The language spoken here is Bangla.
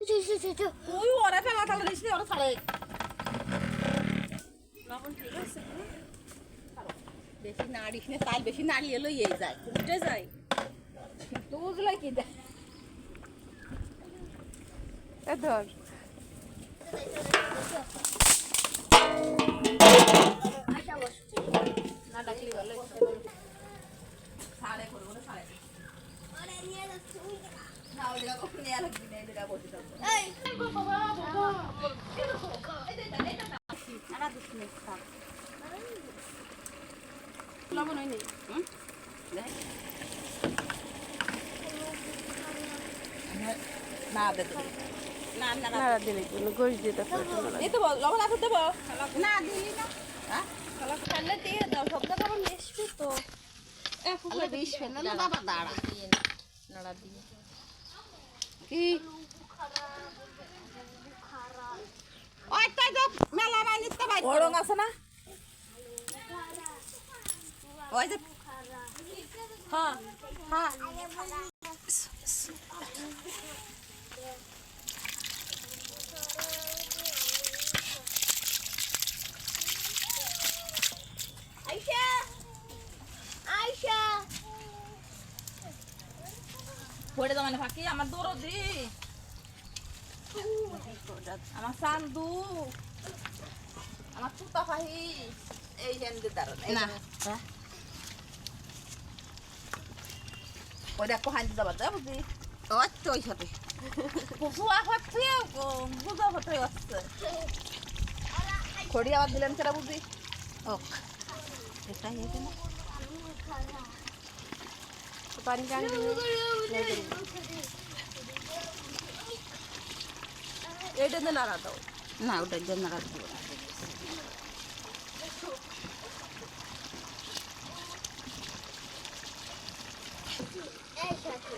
তুই ওরা ফেলা তাহলে দিস ওরা ছাড়ে লবণ ঠিক আছে বেশি নাড়িস না তাই বেশি নাড়ি এলো এই যায় উঠে যায় তো বুঝলো কি দেয় এ ধর না ডাকলি ভালো ছাড়ে করবো না ছাড়ে না ওইটা কখন নিয়ে লাগবি না এটা বসে থাকবো আনা দিস নে থাক লবণ হয়নি না দে না না না নাড়া দিলে গোশ দিতে এই তো লবণ আছে দেবো না দিলি না হ্যাঁ তাহলে দিয়ে দাও সবটা আবার মিশবে তো তাহলে বিষ ফেলে না বাবা দাঁড়া নাড়া দিয়ে কি ওই তাই তো মেলা নাই নিতে ভাই গরম আছে না ওই যে হ্যাঁ হ্যাঁ আয়শা আয়শা পড়ে দাও মানে ফাঁকি আমার দৌড়দি আমার সান্দু আমার তুতা ফাহি এই হেন্দি দাঁড়ান না ওই দেখো হাঁদি যাবার যা বুঝি ওই তো ওই সাথে বুঝা হচ্ছে বুঝা হতে আসছে খড়ি আবার দিলেন সেটা বুঝি ওক এটাই এখানে পানি টানি এইটা দিয়ে নাড়া দাও না ওটার জন্য রাখবো এই সাথে